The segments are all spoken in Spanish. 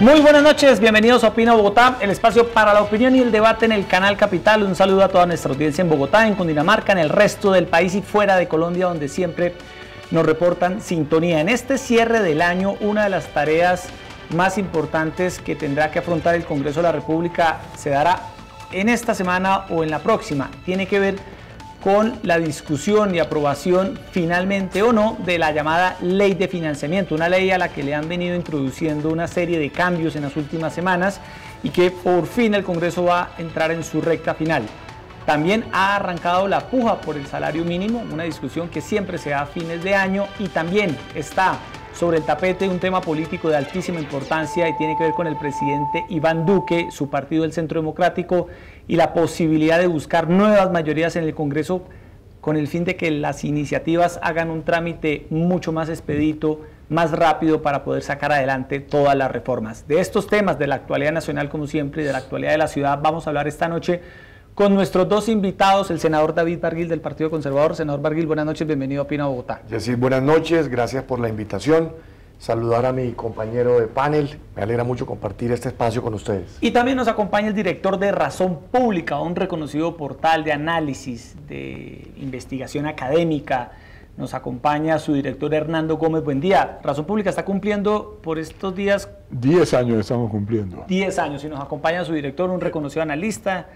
Muy buenas noches, bienvenidos a Opina Bogotá, el espacio para la opinión y el debate en el Canal Capital. Un saludo a toda nuestra audiencia en Bogotá, en Cundinamarca, en el resto del país y fuera de Colombia, donde siempre nos reportan sintonía. En este cierre del año, una de las tareas más importantes que tendrá que afrontar el Congreso de la República se dará en esta semana o en la próxima. Tiene que ver con la discusión y aprobación finalmente o no de la llamada Ley de Financiamiento, una ley a la que le han venido introduciendo una serie de cambios en las últimas semanas y que por fin el Congreso va a entrar en su recta final. También ha arrancado la puja por el salario mínimo, una discusión que siempre se da a fines de año, y también está sobre el tapete un tema político de altísima importancia y tiene que ver con el presidente Iván Duque, su partido, el Centro Democrático, y la posibilidad de buscar nuevas mayorías en el Congreso con el fin de que las iniciativas hagan un trámite mucho más expedito, más rápido, para poder sacar adelante todas las reformas. De estos temas, de la actualidad nacional como siempre y de la actualidad de la ciudad, vamos a hablar esta noche con nuestros dos invitados, el senador David Barguil del Partido Conservador. Senador Barguil, buenas noches, bienvenido a Opina Bogotá. Yacir, buenas noches, gracias por la invitación. Saludar a mi compañero de panel, me alegra mucho compartir este espacio con ustedes. Y también nos acompaña el director de Razón Pública, un reconocido portal de análisis, de investigación académica. Nos acompaña su director Hernando Gómez. Buen día. Razón Pública está cumpliendo por estos días 10 años estamos cumpliendo. 10 años, y nos acompaña su director, un reconocido analista,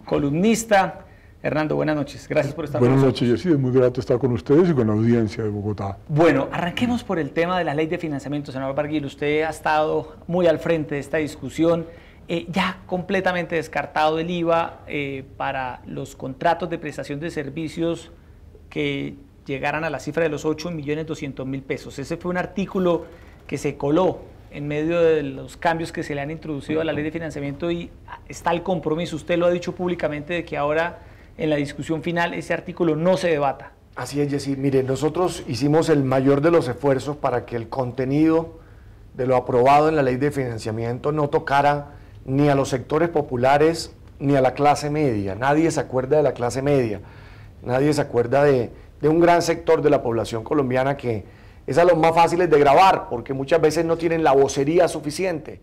columnista. Hernando, buenas noches, gracias por estar con nosotros. Buenas noches, Yacir, es muy grato estar con ustedes y con la audiencia de Bogotá. Bueno, arranquemos por el tema de la Ley de Financiamiento. Senador Barguil, usted ha estado muy al frente de esta discusión. Ya completamente descartado el IVA para los contratos de prestación de servicios que llegaran a la cifra de los 8.200.000 pesos. Ese fue un artículo que se coló en medio de los cambios que se le han introducido a la Ley de Financiamiento, y está el compromiso, usted lo ha dicho públicamente, de que ahora en la discusión final ese artículo no se debata. Así es, Yacir. Mire, nosotros hicimos el mayor de los esfuerzos para que el contenido de lo aprobado en la Ley de Financiamiento no tocara ni a los sectores populares ni a la clase media. Nadie se acuerda de la clase media, nadie se acuerda de un gran sector de la población colombiana que es a los más fáciles de grabar, porque muchas veces no tienen la vocería suficiente.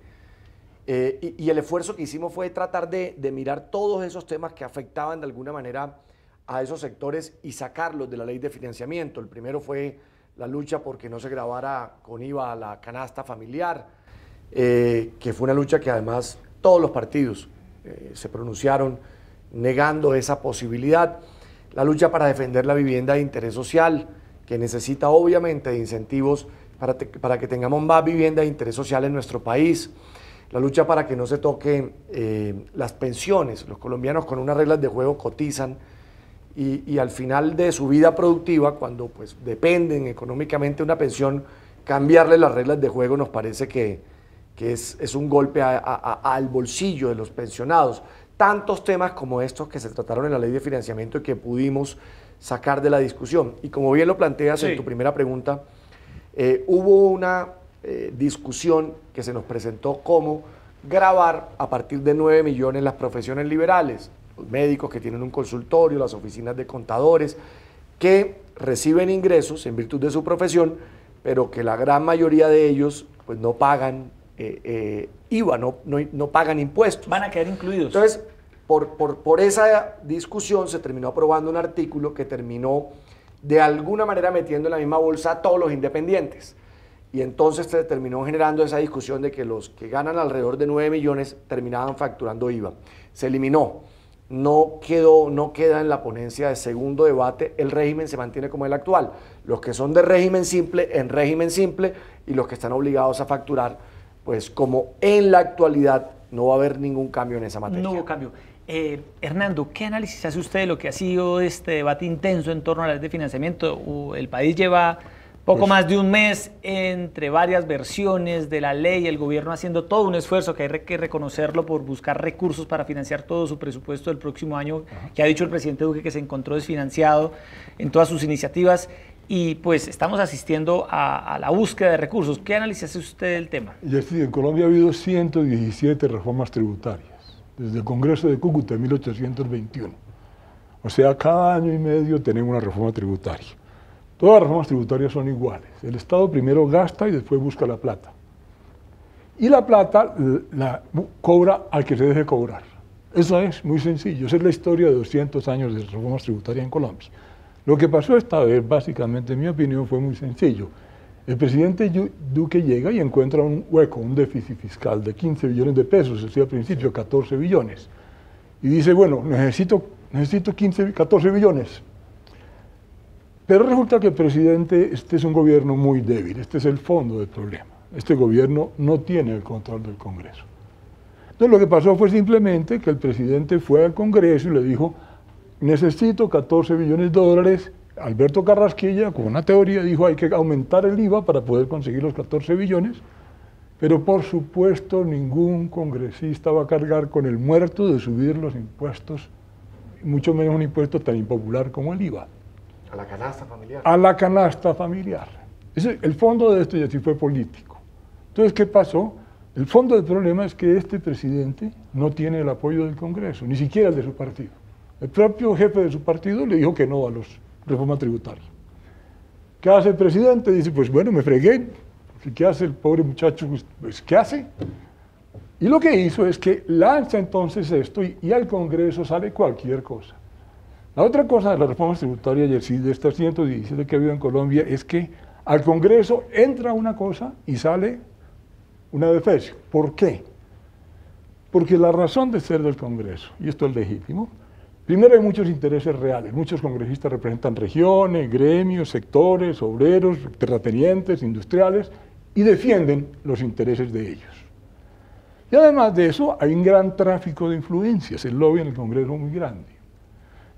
Y el esfuerzo que hicimos fue tratar de mirar todos esos temas que afectaban de alguna manera a esos sectores y sacarlos de la Ley de Financiamiento. El primero fue la lucha porque no se grabara con IVA a la canasta familiar, que fue una lucha que además todos los partidos se pronunciaron negando esa posibilidad. La lucha para defender la vivienda de interés social, que necesita obviamente de incentivos para que tengamos más vivienda de interés social en nuestro país. La lucha para que no se toquen las pensiones. Los colombianos con unas reglas de juego cotizan y al final de su vida productiva, cuando pues dependen económicamente de una pensión, cambiarle las reglas de juego nos parece que es un golpe al bolsillo de los pensionados. Tantos temas como estos que se trataron en la Ley de Financiamiento y que pudimos sacar de la discusión. Y como bien lo planteas en tu primera pregunta, hubo una discusión que se nos presentó como gravar a partir de 9 millones las profesiones liberales, los médicos que tienen un consultorio, las oficinas de contadores, que reciben ingresos en virtud de su profesión, pero que la gran mayoría de ellos pues no pagan IVA, no pagan impuestos. Van a quedar incluidos. Entonces, por esa discusión se terminó aprobando un artículo que terminó de alguna manera metiendo en la misma bolsa a todos los independientes. Y entonces se terminó generando esa discusión de que los que ganan alrededor de 9 millones terminaban facturando IVA. Se eliminó, no queda en la ponencia de segundo debate, el régimen se mantiene como el actual. Los que son de régimen simple, en régimen simple, y los que están obligados a facturar, pues como en la actualidad no va a haber ningún cambio en esa materia. No hubo cambio. Hernando, ¿qué análisis hace usted de lo que ha sido este debate intenso en torno a la Ley de Financiamiento? El país lleva poco más de un mes entre varias versiones de la ley, el gobierno haciendo todo un esfuerzo, que hay que reconocerlo, por buscar recursos para financiar todo su presupuesto del próximo año, que ha dicho el presidente Duque que se encontró desfinanciado en todas sus iniciativas, y pues estamos asistiendo a la búsqueda de recursos. ¿Qué análisis hace usted del tema? En Colombia ha habido 117 reformas tributarias, desde el Congreso de Cúcuta en 1821. O sea, cada año y medio tenemos una reforma tributaria. Todas las reformas tributarias son iguales. El Estado primero gasta y después busca la plata. y la plata la cobra al que se deje cobrar. Eso es muy sencillo, esa es la historia de 200 años de reformas tributarias en Colombia. Lo que pasó esta vez, básicamente, en mi opinión, fue muy sencillo. El presidente Duque llega y encuentra un hueco, un déficit fiscal de 15 billones de pesos, decía al principio 14 billones. Y dice, bueno, necesito 14 billones. Pero resulta que el presidente, este es un gobierno muy débil, este es el fondo del problema. Este gobierno no tiene el control del Congreso. Entonces lo que pasó fue simplemente que el presidente fue al Congreso y le dijo, necesito 14 billones de dólares. Alberto Carrasquilla, con una teoría, dijo hay que aumentar el IVA para poder conseguir los 14 billones, pero por supuesto ningún congresista va a cargar con el muerto de subir los impuestos, mucho menos un impuesto tan impopular como el IVA. A la canasta familiar. A la canasta familiar. El fondo de esto ya sí fue político. Entonces, ¿qué pasó? El fondo del problema es que este presidente no tiene el apoyo del Congreso, ni siquiera el de su partido. El propio jefe de su partido le dijo que no a la reforma tributaria. ¿Qué hace el presidente? Dice, pues bueno, me fregué. ¿Qué hace el pobre muchacho? Pues, ¿qué hace? Y lo que hizo es que lanza entonces esto y al Congreso sale cualquier cosa. La otra cosa de las reformas tributarias, de estas 117 que ha habido en Colombia, es que al Congreso entra una cosa y sale una defecio. ¿Por qué? Porque la razón de ser del Congreso, y esto es legítimo, primero hay muchos intereses reales, muchos congresistas representan regiones, gremios, sectores, obreros, terratenientes, industriales, y defienden los intereses de ellos. Y además de eso, hay un gran tráfico de influencias, el lobby en el Congreso es muy grande.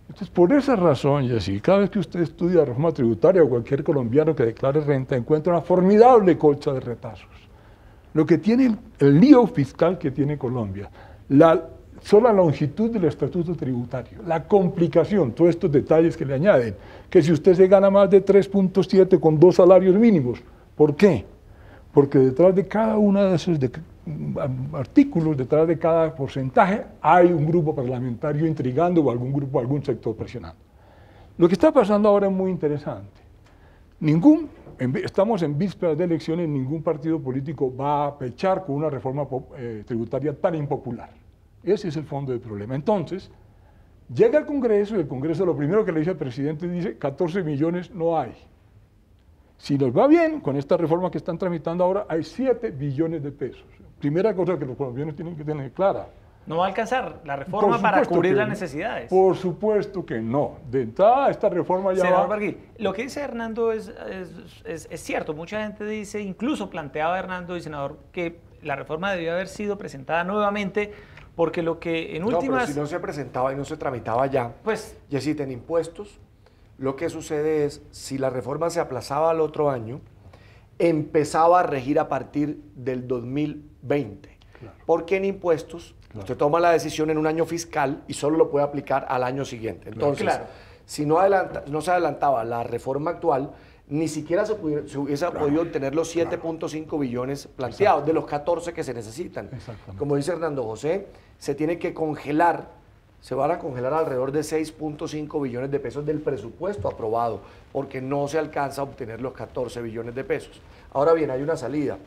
Entonces, por esa razón, y así, cada vez que usted estudia la reforma tributaria o cualquier colombiano que declare renta, encuentra una formidable colcha de retazos. Lo que tiene el lío fiscal que tiene Colombia, la sola longitud del estatuto tributario, la complicación, todos estos detalles que le añaden, que si usted se gana más de 3.7 con 2 salarios mínimos, ¿por qué? Porque detrás de cada uno de esos artículos, detrás de cada porcentaje, hay un grupo parlamentario intrigando o algún grupo, algún sector presionando. Lo que está pasando ahora es muy interesante. Estamos en vísperas de elecciones, ningún partido político va a pechar con una reforma tributaria tan impopular. Ese es el fondo del problema. Entonces, llega al Congreso y el Congreso lo primero que le dice al presidente dice 14 millones no hay. Si nos va bien con esta reforma que están tramitando ahora, hay 7 billones de pesos. Primera cosa que los colombianos tienen que tener clara. ¿No va a alcanzar la reforma para cubrir las necesidades? Por supuesto que no. De entrada, esta reforma ya Senador Barguil, lo que dice Hernando es cierto. Mucha gente dice, incluso planteaba Hernando y senador, que la reforma debió haber sido presentada nuevamente porque lo que en últimas... No, pero si no se presentaba y no se tramitaba ya, pues, y así en impuestos, lo que sucede es, si la reforma se aplazaba al otro año, empezaba a regir a partir del 2020. Claro. Porque en impuestos, claro, usted toma la decisión en un año fiscal y solo lo puede aplicar al año siguiente. Entonces, claro, si no se adelantaba la reforma actual, ni siquiera se hubiese podido obtener los 7.5 billones planteados, de los 14 que se necesitan. Como dice Hernando José, se tiene que congelar. Se van a congelar alrededor de 6.5 billones de pesos del presupuesto aprobado, porque no se alcanza a obtener los 14 billones de pesos. Ahora bien, hay una salida,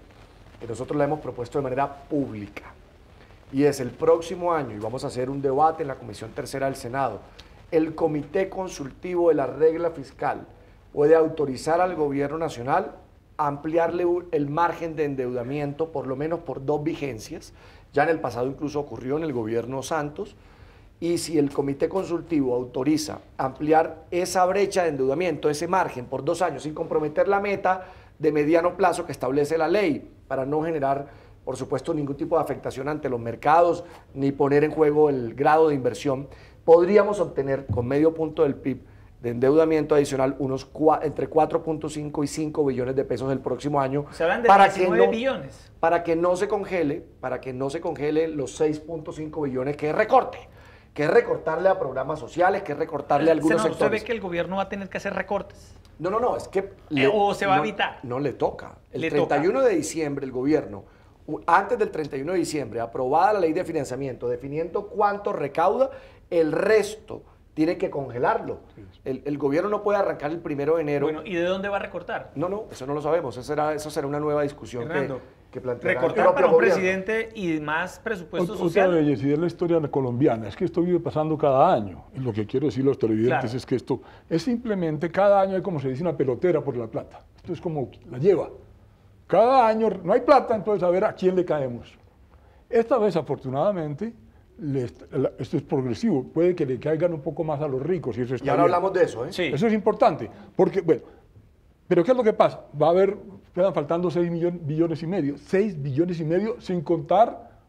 que nosotros la hemos propuesto de manera pública, y es el próximo año, y vamos a hacer un debate en la Comisión Tercera del Senado, el Comité Consultivo de la Regla Fiscal puede autorizar al Gobierno Nacional a ampliarle el margen de endeudamiento, por lo menos por 2 vigencias, ya en el pasado incluso ocurrió en el Gobierno Santos. Y si el comité consultivo autoriza ampliar esa brecha de endeudamiento, ese margen por 2 años, sin comprometer la meta de mediano plazo que establece la ley, para no generar, por supuesto, ningún tipo de afectación ante los mercados, ni poner en juego el grado de inversión, podríamos obtener con medio punto del PIB de endeudamiento adicional entre 4.5 y 5 billones de pesos el próximo año. Se hablan de 19 billones. Para que no se congele los 6.5 billones que es recorte. Que es recortarle a programas sociales, que es recortarle a algunos sectores. ¿Usted ve que el gobierno va a tener que hacer recortes? No, es que... ¿O se va a evitar? No le toca. El 31 de diciembre el gobierno, antes del 31 de diciembre, aprobada la ley de financiamiento, definiendo cuánto recauda, el resto tiene que congelarlo. El gobierno no puede arrancar el 1 de enero. Bueno, ¿y de dónde va a recortar? No, eso no lo sabemos. Eso será una nueva discusión que planteará el Recortar propio para un gobierno. presidente y más presupuesto Otra social. vez, y es la historia colombiana, es que esto vive pasando cada año. Y lo que quiero decir a los televidentes Claro. es que esto es simplemente, cada año hay como se dice una pelotera por la plata. Esto es como la lleva. Cada año no hay plata, entonces a ver a quién le caemos. Esta vez, afortunadamente, esto es progresivo. Puede que le caigan un poco más a los ricos y eso está Y ahora bien. hablamos de eso, ¿eh? Sí. Eso es importante, porque, bueno, pero ¿qué es lo que pasa? Va a haber, quedan faltando 6 billones y medio, 6 billones y medio sin contar,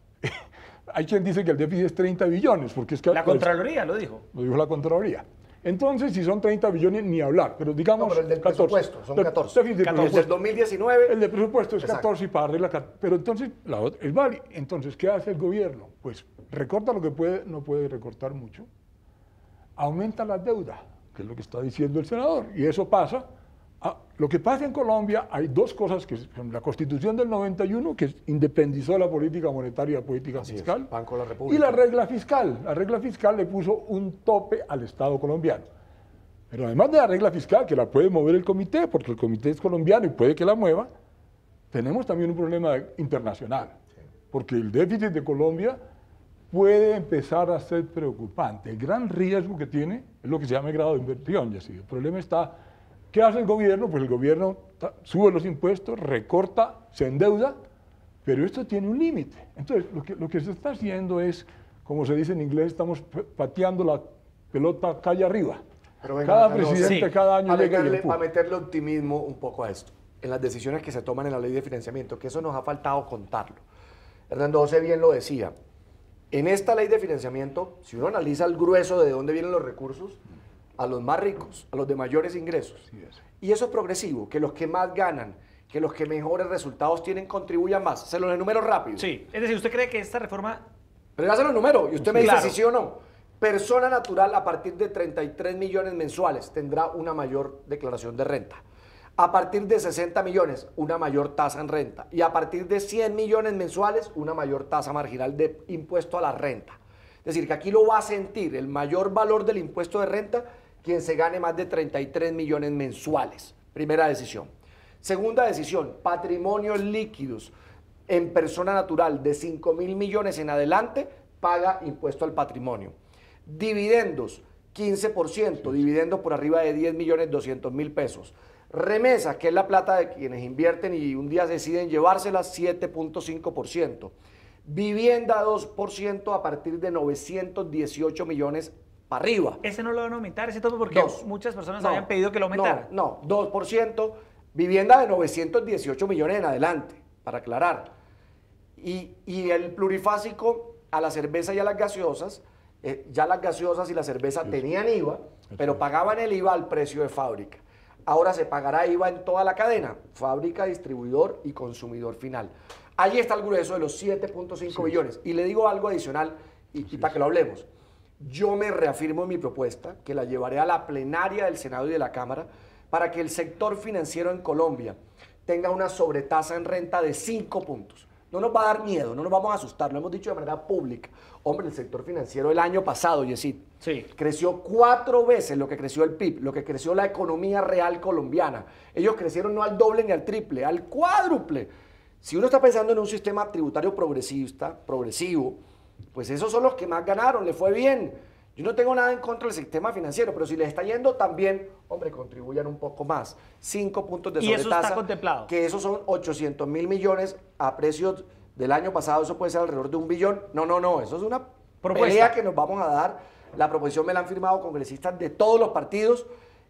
hay quien dice que el déficit es 30 billones, porque es que... La Contraloría lo dijo. Lo dijo la Contraloría. Entonces, si son 30 billones, ni hablar, pero digamos... No, pero el del 14. presupuesto, son 14. Déficit de 14. Y el del presupuesto. 2019, El de presupuesto es Exacto. 14 y para arreglar... Pero entonces, la otra es válido. Entonces, ¿qué hace el gobierno? Pues recorta lo que puede, no puede recortar mucho. Aumenta la deuda, que es lo que está diciendo el senador. Y eso pasa... Lo que pasa en Colombia, hay dos cosas, que son la Constitución del 91, que independizó la política monetaria y la política Así es, fiscal, Banco de la República. y la regla fiscal. La regla fiscal le puso un tope al Estado colombiano. Pero además de la regla fiscal, que la puede mover el comité, porque el comité es colombiano y puede que la mueva, tenemos también un problema internacional, porque el déficit de Colombia puede empezar a ser preocupante. El gran riesgo que tiene es lo que se llama el grado de inversión, ya el problema está, ¿qué hace el gobierno? Pues el gobierno sube los impuestos, recorta, se endeuda, pero esto tiene un límite. Entonces, lo que se está haciendo es, como se dice en inglés, estamos pateando la pelota calle arriba. Pero venga, Cada Carlos, presidente sí, cada año llega y para empuja. meterle optimismo un poco a esto, en las decisiones que se toman en la ley de financiamiento, que eso nos ha faltado contarlo. Hernando José bien lo decía. En esta ley de financiamiento, si uno analiza el grueso de dónde vienen los recursos, a los más ricos, a los de mayores ingresos. Sí, es. Y eso es progresivo, que los que más ganan, que los que mejores resultados tienen contribuyan más. Se los enumero rápido. Sí. Es decir, ¿usted cree que esta reforma... Pero ya se los enumero y usted me dice Claro. si sí o no. Persona natural a partir de 33 millones mensuales tendrá una mayor declaración de renta. A partir de 60 millones, una mayor tasa en renta. Y a partir de 100 millones mensuales, una mayor tasa marginal de impuesto a la renta. Es decir, que aquí lo va a sentir el mayor valor del impuesto de renta quien se gane más de 33 millones mensuales. Primera decisión. Segunda decisión, patrimonios líquidos en persona natural de 5.000 millones en adelante, paga impuesto al patrimonio. Dividendos, 15%, dividendos por arriba de 10.200.000 pesos. Remesas, que es la plata de quienes invierten y un día deciden llevárselas, 7.5%. Vivienda, 2% a partir de 918 millones para arriba. Ese no lo van a aumentar, ese tope, porque Dos. muchas personas No, habían pedido que lo aumentaran. No, 2%, vivienda de 918 millones en adelante, para aclarar. Y el plurifásico a la cerveza y a las gaseosas, ya las gaseosas y la cerveza tenían IVA, pero pagaban el IVA al precio de fábrica. Ahora se pagará IVA en toda la cadena, fábrica, distribuidor y consumidor final. Allí está el grueso de los 7.5 billones. Y le digo algo adicional, y para que lo hablemos. Yo me reafirmo en mi propuesta, que la llevaré a la plenaria del Senado y de la Cámara, para que el sector financiero en Colombia tenga una sobretasa en renta de 5 puntos. No nos va a dar miedo, no nos vamos a asustar, lo hemos dicho de manera pública. Hombre, el sector financiero el año pasado, Yesid, Sí. creció 4 veces lo que creció el PIB, lo que creció la economía real colombiana. Ellos crecieron no al doble ni al triple, al cuádruple. Si uno está pensando en un sistema tributario progresivo, pues esos son los que más ganaron, le fue bien. Yo no tengo nada en contra del sistema financiero, pero si les está yendo también, hombre, contribuyan un poco más. 5 puntos de ¿Y eso sobretasa. está contemplado? Que esos son 800.000 millones a precios del año pasado, eso puede ser alrededor de 1 billón. No, eso es una Propuesta. pelea que nos vamos a dar. La proposición me la han firmado congresistas de todos los partidos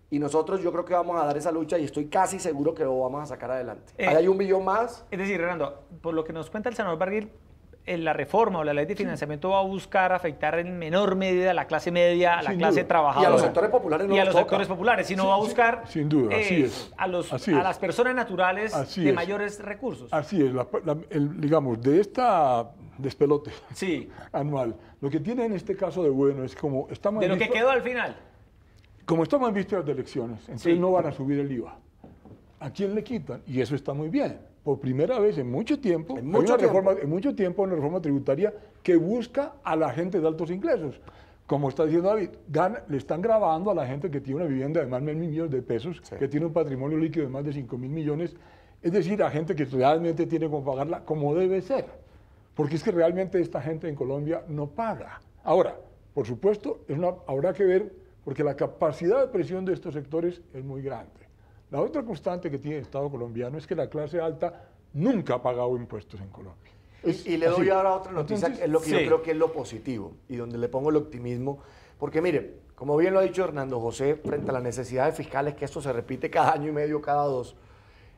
y nosotros yo creo que vamos a dar esa lucha y estoy casi seguro que lo vamos a sacar adelante. Ahí hay 1 billón más. Es decir, Hernando, por lo que nos cuenta el senador Barguil, la reforma o la ley de financiamiento va a buscar afectar en menor medida a la clase media, a la Sin clase duda. trabajadora. Y a los sectores populares no Y a nos los toca. sectores populares, sino Sí, va a sí, buscar sin duda, así es. a Así a es. las personas naturales Así de es. mayores recursos. Así es, digamos, de esta despelote Sí, anual, lo que tiene en este caso de bueno es como estamos de en lo que quedó al final. como estamos en vísperas de elecciones, entonces Sí. no van a subir el IVA. ¿A quién le quitan? Y eso está muy bien. Por primera vez en mucho tiempo, En hay mucho una tiempo. reforma, en mucho tiempo una reforma tributaria que busca a la gente de altos ingresos. Como está diciendo David, le están grabando a la gente que tiene una vivienda de más de 1.000 millones de pesos, Sí. que tiene un patrimonio líquido de más de 5.000 millones. es decir, a gente que realmente tiene que pagarla como debe ser, porque es que realmente esta gente en Colombia no paga. Ahora, por supuesto, habrá que ver, porque la capacidad de presión de estos sectores es muy grande. La otra constante que tiene el Estado colombiano es que la clase alta nunca ha pagado impuestos en Colombia. Y le doy ahora otra noticia, Entonces, que es lo que yo creo que es lo positivo y donde le pongo el optimismo, porque mire, como bien lo ha dicho Hernando José, frente a las necesidades fiscales, que esto se repite cada año y medio, cada dos,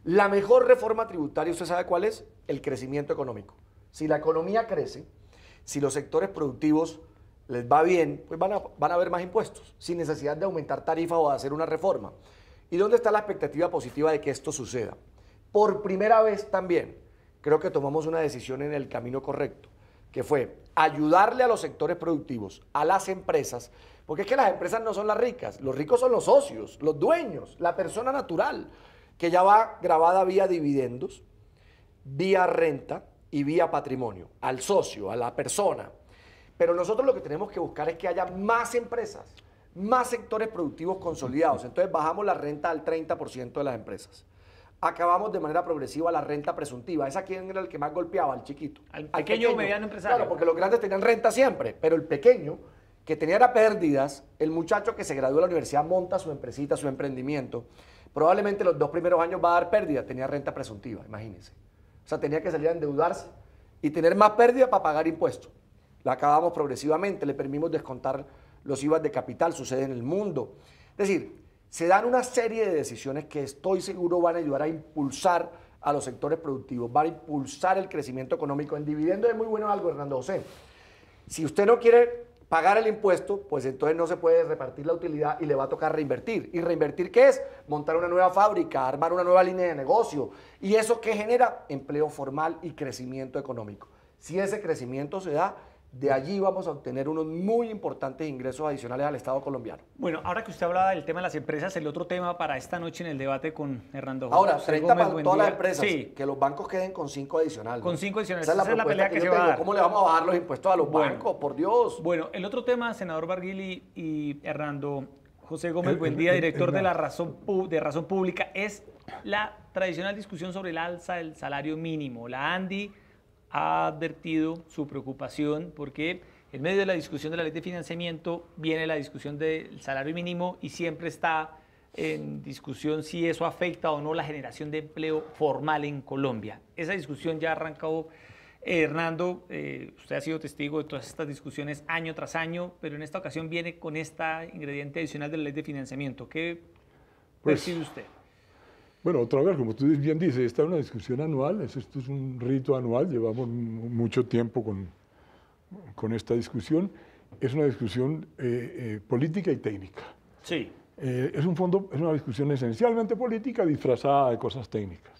la mejor reforma tributaria, ¿usted sabe cuál es? El crecimiento económico. Si la economía crece, si los sectores productivos les va bien, pues van a haber más impuestos, sin necesidad de aumentar tarifas o de hacer una reforma. ¿Y dónde está la expectativa positiva de que esto suceda? Por primera vez también, creo que tomamos una decisión en el camino correcto, que fue ayudarle a los sectores productivos, a las empresas, porque es que las empresas no son las ricas, los ricos son los socios, los dueños, la persona natural, que ya va grabada vía dividendos, vía renta y vía patrimonio, al socio, a la persona. Pero nosotros lo que tenemos que buscar es que haya más empresas, más sectores productivos consolidados. Entonces bajamos la renta al 30% de las empresas. Acabamos de manera progresiva la renta presuntiva. ¿Esa quién era el que más golpeaba? Al chiquito. Al pequeño o mediano empresario. Claro, porque los grandes tenían renta siempre, pero el pequeño, que tenía pérdidas, el muchacho que se graduó de la universidad monta su empresita, su emprendimiento, probablemente los 2 primeros años va a dar pérdida, tenía renta presuntiva, imagínense. O sea, tenía que salir a endeudarse y tener más pérdida para pagar impuestos. La acabamos progresivamente, le permitimos descontar los IVA de capital, sucede en el mundo. Es decir, se dan una serie de decisiones que estoy seguro van a ayudar a impulsar a los sectores productivos, van a impulsar el crecimiento económico. En dividendos es muy bueno algo, Hernando José. Si usted no quiere pagar el impuesto, pues entonces no se puede repartir la utilidad y le va a tocar reinvertir. ¿Y reinvertir qué es? Montar una nueva fábrica, armar una nueva línea de negocio. ¿Y eso qué genera? Empleo formal y crecimiento económico. Si ese crecimiento se da, de allí vamos a obtener unos muy importantes ingresos adicionales al Estado colombiano. Bueno, ahora que usted hablaba del tema de las empresas, el otro tema para esta noche en el debate con Hernando José. Ahora, 30 Gómez, para todas las empresas, sí, que los bancos queden con 5 adicionales. con 5 adicionales. Esa es la pelea que se va a dar. ¿Cómo le vamos a bajar los impuestos a los bancos? Por Dios. Bueno, el otro tema, senador Barguil y Hernando José Gómez Buendía, director de Razón Pública, es la tradicional discusión sobre el alza del salario mínimo. La ANDI ha advertido su preocupación porque en medio de la discusión de la ley de financiamiento viene la discusión del salario mínimo y siempre está en discusión si eso afecta o no la generación de empleo formal en Colombia. Esa discusión ya ha arrancado. Hernando, usted ha sido testigo de todas estas discusiones año tras año, pero en esta ocasión viene con este ingrediente adicional de la ley de financiamiento. ¿Qué percibe usted? Bueno, otra vez, como tú bien dices, esta es una discusión anual, esto es un rito anual, llevamos mucho tiempo con esta discusión. Es una discusión política y técnica. Sí. Es una discusión esencialmente política disfrazada de cosas técnicas.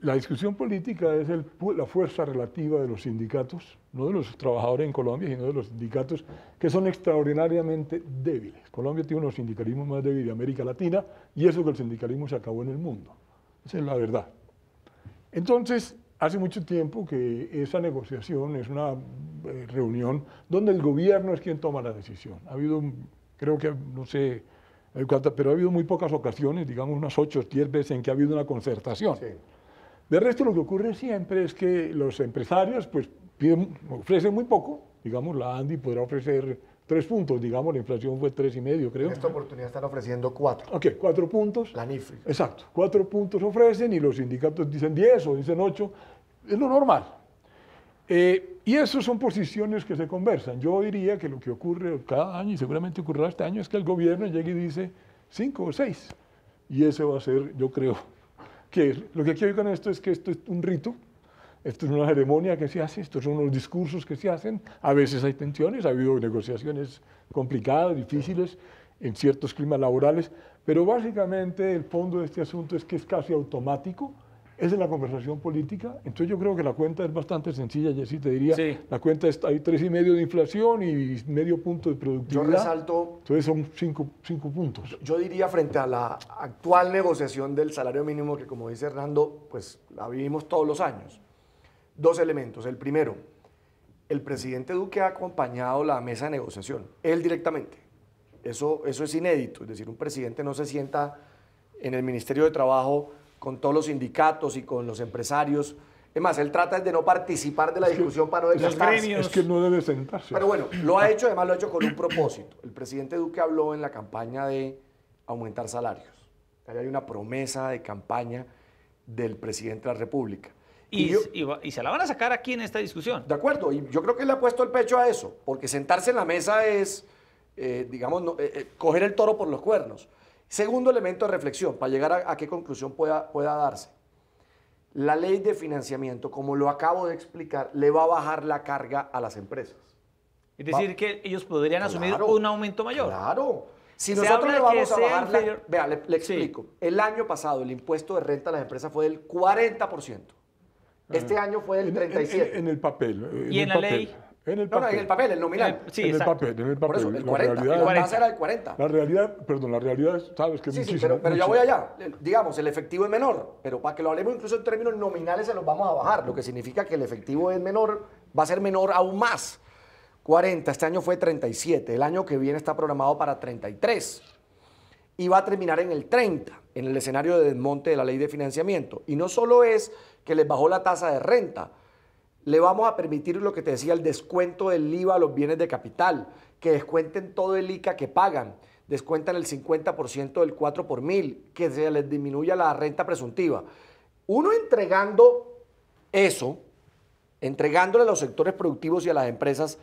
La discusión política es la fuerza relativa de los sindicatos, no de los trabajadores en Colombia, sino de los sindicatos que son extraordinariamente débiles. Colombia tiene uno de los sindicalismos más débiles de América Latina y eso que el sindicalismo se acabó en el mundo. Esa es la verdad. Entonces, hace mucho tiempo que esa negociación es una reunión donde el gobierno es quien toma la decisión. Ha habido, creo que, no sé, pero ha habido muy pocas ocasiones, digamos unas 8 o 10 veces en que ha habido una concertación. Sí. De resto, lo que ocurre siempre es que los empresarios pues, ofrecen muy poco. Digamos, la ANDI podrá ofrecer 3 puntos, digamos, la inflación fue 3,5, creo. En esta oportunidad están ofreciendo 4. Ok, 4 puntos. La NIFRI. Exacto, 4 puntos ofrecen y los sindicatos dicen 10 o dicen 8, es lo normal. Y esas son posiciones que se conversan. Yo diría que lo que ocurre cada año, y seguramente ocurrirá este año, es que el gobierno llegue y dice 5 o 6. Y ese va a ser, yo creo, que lo que quiero decir con esto es que esto es un rito, esto es una ceremonia que se hace, estos son los discursos que se hacen. A veces hay tensiones, ha habido negociaciones complicadas, difíciles, en ciertos climas laborales, pero básicamente el fondo de este asunto es que es casi automático. Es en la conversación política, entonces yo creo que la cuenta es bastante sencilla, Jessy, te diría, sí. La cuenta es, hay 3,5 de inflación y medio punto de productividad. Yo resalto... Entonces son 5 puntos. Yo diría frente a la actual negociación del salario mínimo, que como dice Hernando, pues la vivimos todos los años. 2 elementos. El primero, el presidente Duque ha acompañado la mesa de negociación, él directamente. Eso es inédito, es decir, un presidente no se sienta en el Ministerio de Trabajo con todos los sindicatos y con los empresarios. Es más, él trata de no participar de la discusión para no desgastarse. Es que no debe sentarse. Pero bueno, lo ha hecho, además lo ha hecho con un propósito. El presidente Duque habló en la campaña de aumentar salarios. Ahí hay una promesa de campaña del presidente de la República. Y se la van a sacar aquí en esta discusión. De acuerdo, y yo creo que él le ha puesto el pecho a eso, porque sentarse en la mesa es, digamos, coger el toro por los cuernos. Segundo elemento de reflexión, para llegar a qué conclusión pueda darse. La ley de financiamiento, como lo acabo de explicar, le va a bajar la carga a las empresas. Es decir, que ellos podrían asumir un aumento mayor. Claro. Si nosotros le vamos a bajar vea, le explico. El año pasado el impuesto de renta a las empresas fue del 40%. Este año fue del 37%. En el papel. ¿Y en la ley? En el papel. No, en el papel, el nominal. Sí, en el papel. Por eso, el 40. La tasa era el 40. La realidad es, sabes que sí, muchísimo. Pero ya voy allá. Digamos, el efectivo es menor, pero para que lo hablemos incluso en términos nominales se los vamos a bajar, lo que significa que el efectivo es menor, va a ser menor aún más. 40, este año fue 37, el año que viene está programado para 33 y va a terminar en el 30, en el escenario de desmonte de la ley de financiamiento. Y no solo es que les bajó la tasa de renta, le vamos a permitir lo que te decía, el descuento del IVA a los bienes de capital, que descuenten todo el ICA que pagan, descuentan el 50% del 4 por mil, que se les disminuya la renta presuntiva. Uno entregando eso, entregándole a los sectores productivos y a las empresas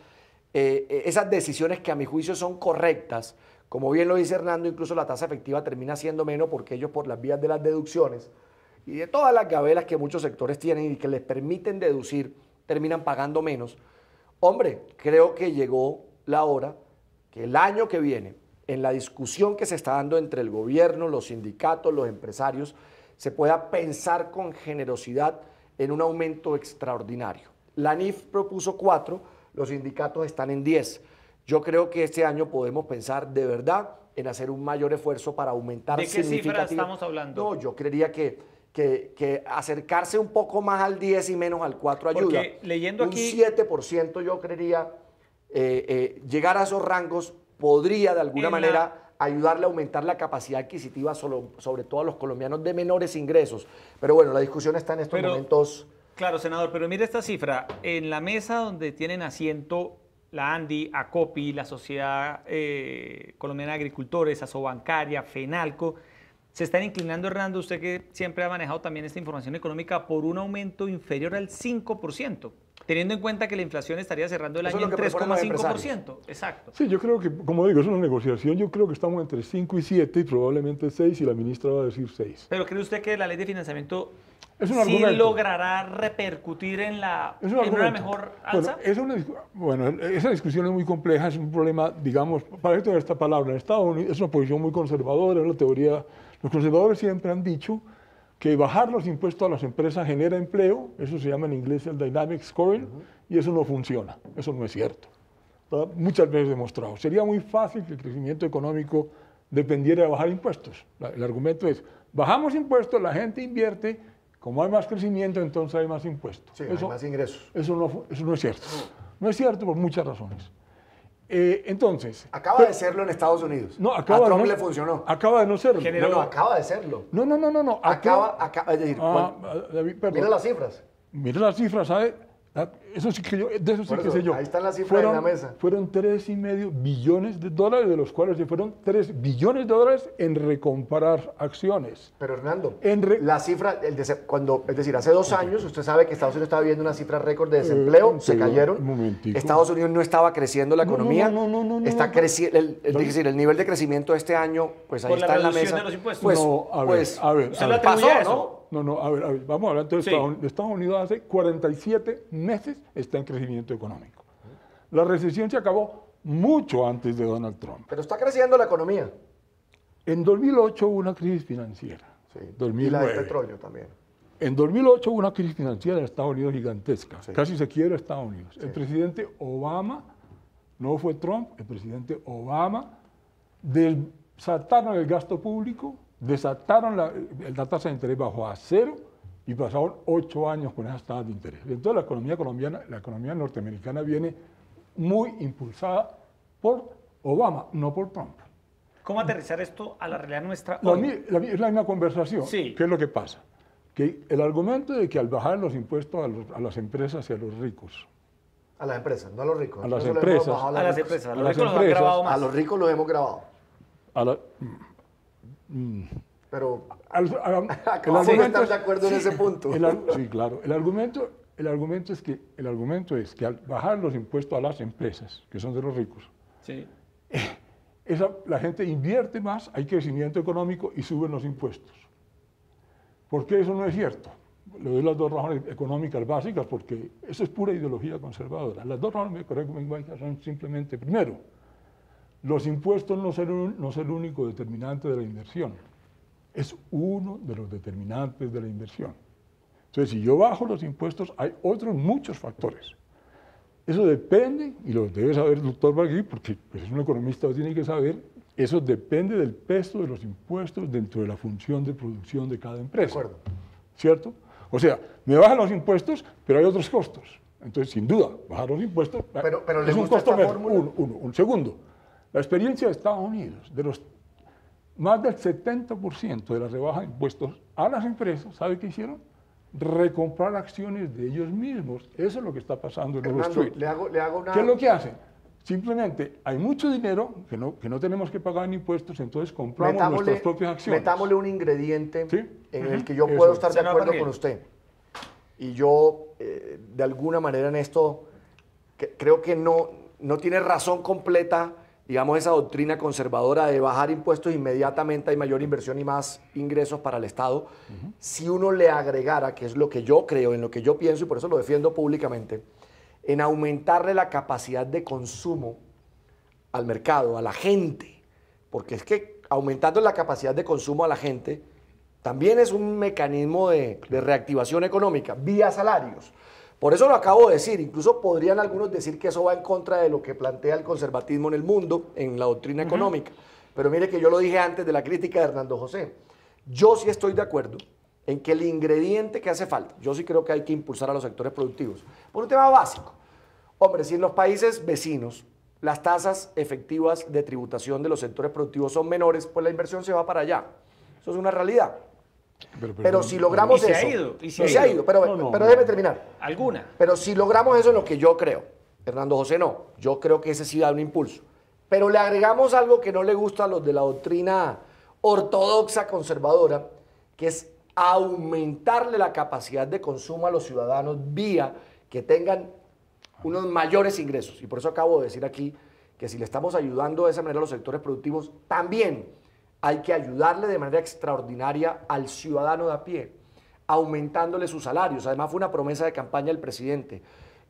esas decisiones que a mi juicio son correctas, como bien lo dice Hernando, incluso la tasa efectiva termina siendo menos porque ellos por las vías de las deducciones y de todas las gabelas que muchos sectores tienen y que les permiten deducir, terminan pagando menos. Hombre, creo que llegó la hora que el año que viene, en la discusión que se está dando entre el gobierno, los sindicatos, los empresarios, se pueda pensar con generosidad en un aumento extraordinario. La ANIF propuso 4, los sindicatos están en 10. Yo creo que este año podemos pensar de verdad en hacer un mayor esfuerzo para aumentar significativamente. ¿De qué cifra estamos hablando? No, yo creería que acercarse un poco más al 10 y menos al 4 ayuda. Porque leyendo aquí... Un 7% yo creería llegar a esos rangos podría de alguna manera ayudarle a aumentar la capacidad adquisitiva sobre todo a los colombianos de menores ingresos. Pero bueno, la discusión está en estos momentos... Claro, senador, pero mire esta cifra. En la mesa donde tienen asiento la ANDI, ACOPI, la Sociedad Colombiana de Agricultores, Asobancaria, FENALCO, se están inclinando, Hernando, usted que siempre ha manejado también esta información económica, por un aumento inferior al 5%, teniendo en cuenta que la inflación estaría cerrando el año en 3,5%. Exacto. Sí, yo creo que, como digo, es una negociación. Yo creo que estamos entre 5 y 7 y probablemente 6 y la ministra va a decir 6. ¿Pero cree usted que la ley de financiamiento sí logrará repercutir en una mejor alza? Bueno, esa discusión es muy compleja, es un problema, digamos, para esto de esta palabra, en Estados Unidos es una posición muy conservadora, es la teoría. Los conservadores siempre han dicho que bajar los impuestos a las empresas genera empleo, eso se llama en inglés el dynamic scoring, y eso no funciona, eso no es cierto. Está muchas veces demostrado. Sería muy fácil que el crecimiento económico dependiera de bajar impuestos. El argumento es, bajamos impuestos, la gente invierte, como hay más crecimiento, entonces hay más impuestos. Sí, hay más ingresos. Eso no es cierto. No es cierto por muchas razones. Entonces... Acaba de serlo en Estados Unidos. No, a Trump le funcionó. Acaba de no serlo. No, acaba de serlo. No. Es decir, David, mira las cifras. Mira las cifras, ¿sabe? Eso sí que yo, de eso sí que sé yo. Ahí están las cifras en la mesa. Fueron 3,5 billones de dólares, de los cuales se fueron 3 billones de dólares en recomprar acciones. Pero Hernando, la cifra, es decir, hace 2 años, usted sabe que Estados Unidos estaba viendo una cifra récord de desempleo, se cayeron. Estados Unidos no estaba creciendo la economía. Está creciendo, es decir, el nivel de crecimiento de este año, pues ahí está en la mesa. De los impuestos. Pues, a ver. ¿Se lo atribuye a eso? No, a ver, vamos a hablar entonces de Estados Unidos. Hace 47 meses está en crecimiento económico. La recesión se acabó mucho antes de Donald Trump. Pero está creciendo la economía. En 2008 hubo una crisis financiera. Sí. 2009. Y la del petróleo también. En 2008 hubo una crisis financiera en Estados Unidos gigantesca. Sí. Casi se quiebra Estados Unidos. Sí. El presidente Obama, no fue Trump, el presidente Obama, desataron el gasto público, desataron la tasa de interés bajó a 0 y pasaron 8 años con esas tasas de interés. Entonces la economía colombiana, la economía norteamericana viene muy impulsada por Obama, no por Trump. ¿Cómo aterrizar esto a la realidad nuestra Es hoy? la misma conversación. Sí. ¿Qué es lo que pasa? Que el argumento de que al bajar los impuestos a las empresas y a los ricos, A las empresas, no a los ricos. A las Nosotros le hemos empresas. bajado A las ricos. empresas, a A los las ricos los han empresas, grabado A más. los ricos los hemos grabado. a la- Pero el acabamos de argumento estar de acuerdo en ese punto. sí, claro. El argumento es que al bajar los impuestos a las empresas, que son de los ricos, Sí. la gente invierte más, hay crecimiento económico y suben los impuestos. ¿Por qué eso no es cierto? Le doy las dos razones económicas básicas, porque eso es pura ideología conservadora. Las dos razones económicas son simplemente, primero, los impuestos no son el único determinante de la inversión, es uno de los determinantes de la inversión. Entonces, si yo bajo los impuestos, hay otros muchos factores. Eso depende, y lo debe saber el doctor Barguí, porque pues, es un economista, lo tiene que saber, eso depende del peso de los impuestos dentro de la función de producción de cada empresa. De acuerdo. ¿Cierto? O sea, me bajan los impuestos, pero hay otros costos. Entonces, sin duda, bajar los impuestos Pero ¿le es un gusta costo esta menor. fórmula? Un segundo, la experiencia de Estados Unidos, de los más del 70% de la rebaja de impuestos a las empresas, ¿sabe qué hicieron? Recomprar acciones de ellos mismos. Eso es lo que está pasando en Wall Hernando, Street. le hago una... ¿Qué es lo que hacen? Simplemente hay mucho dinero que no tenemos que pagar en impuestos, entonces compramos nuestras propias acciones. Metámosle un ingrediente ¿Sí? en el que yo Eso. puedo estar de Senador acuerdo Barguil. con usted. Y yo, de alguna manera en esto, creo que no tiene razón completa, digamos, esa doctrina conservadora de bajar impuestos inmediatamente, hay mayor inversión y más ingresos para el Estado. Si uno le agregara, que es lo que yo creo, en lo que yo pienso, y por eso lo defiendo públicamente, en aumentarle la capacidad de consumo al mercado, a la gente, porque es que aumentando la capacidad de consumo a la gente también es un mecanismo de reactivación económica, vía salarios. Por eso lo acabo de decir, incluso podrían algunos decir que eso va en contra de lo que plantea el conservatismo en el mundo, en la doctrina económica. Pero mire que yo lo dije antes de la crítica de Hernando José. Yo sí estoy de acuerdo en que el ingrediente que hace falta, yo sí creo que hay que impulsar a los sectores productivos, por un tema básico. Hombre, si en los países vecinos las tasas efectivas de tributación de los sectores productivos son menores, pues la inversión se va para allá. Eso es una realidad. Pero si logramos Y se eso... ha ido, y se ha ido, pero déjeme terminar. ¿Alguna? Pero si logramos eso, lo que yo creo, Hernando José no, yo creo que ese sí da un impulso. Pero le agregamos algo que no le gusta a los de la doctrina ortodoxa conservadora, que es aumentarle la capacidad de consumo a los ciudadanos vía que tengan unos mayores ingresos. Y por eso acabo de decir aquí que si le estamos ayudando de esa manera a los sectores productivos, también hay que ayudarle de manera extraordinaria al ciudadano de a pie, aumentándole sus salarios. Además, fue una promesa de campaña del presidente.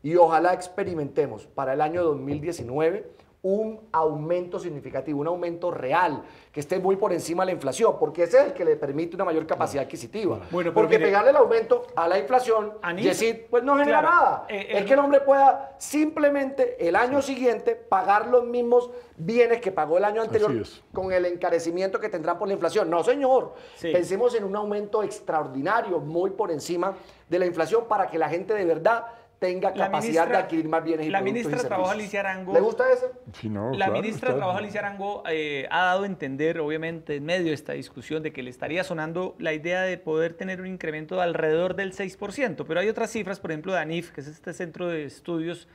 Y ojalá experimentemos para el año 2019 un aumento significativo, un aumento real, que esté muy por encima de la inflación, porque ese es el que le permite una mayor capacidad adquisitiva. Bueno, pero porque mire, pegarle el aumento a la inflación, Yesid, pues no genera claro, nada. Es que el hombre pueda simplemente el año siguiente pagar los mismos bienes que pagó el año anterior Así es. con el encarecimiento que tendrán por la inflación. No, señor. Sí. Pensemos en un aumento extraordinario, muy por encima de la inflación, para que la gente de verdad tenga La capacidad ministra- de adquirir más bienes y la productos ministra y de Trabajo, servicios. Alicia Arango, ¿Le gusta eso? Sí, no, La claro, ministra de está- Trabajo, Alicia Arango, ha dado a entender, obviamente, en medio de esta discusión, de que le estaría sonando la idea de poder tener un incremento de alrededor del 6%. Pero hay otras cifras, por ejemplo, de ANIF, que es este centro de estudios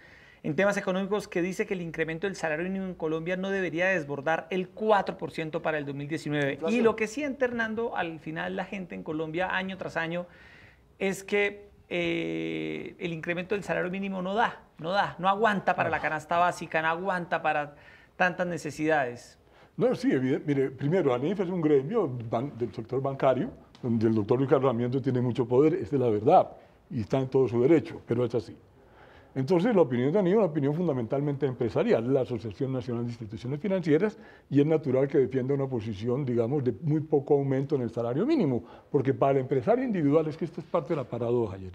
en temas económicos, que dice que el incremento del salario mínimo en Colombia no debería desbordar el 4% para el 2019. Y lo que siente, Hernando, al final la gente en Colombia, año tras año, es que el incremento del salario mínimo no aguanta para la canasta básica, no aguanta para tantas necesidades. No, sí, mire, primero, ANIF es un gremio del sector bancario, donde el doctor Ricardo Sarmiento tiene mucho poder, esta es la verdad, y está en todo su derecho, pero es así. Entonces, la opinión de ANIF es una opinión fundamentalmente empresarial, la Asociación Nacional de Instituciones Financieras, y es natural que defienda una posición, digamos, de muy poco aumento en el salario mínimo, porque para el empresario individual, es que esta es parte de la paradoja ayer,